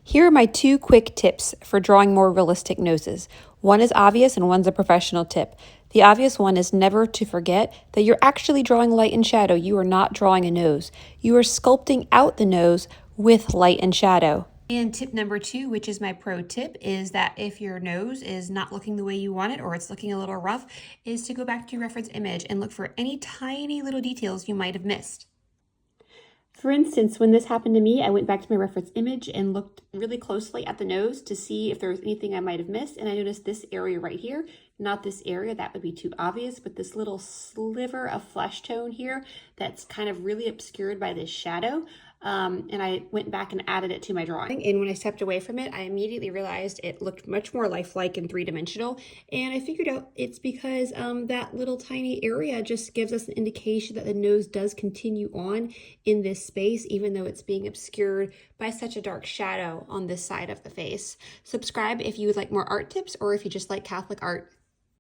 Here are my two quick tips for drawing more realistic noses. One is obvious and one's a professional tip. The obvious one is never to forget that you're actually drawing light and shadow. You are not drawing a nose. You are sculpting out the nose with light and shadow. And tip number two, which is my pro tip, is that if your nose is not looking the way you want it or it's looking a little rough, is to go back to your reference image and look for any tiny little details you might have missed. For instance, when this happened to me, I went back to my reference image and looked really closely at the nose to see if there was anything I might have missed. And I noticed this area right here, not this area, that would be too obvious, but this little sliver of flesh tone here that's kind of really obscured by this shadow. And I went back and added it to my drawing. And when I stepped away from it, I immediately realized it looked much more lifelike and three-dimensional. And I figured out it's because that little tiny area just gives us an indication that the nose does continue on in this space, even though it's being obscured by such a dark shadow on this side of the face. Subscribe if you would like more art tips or if you just like Catholic art.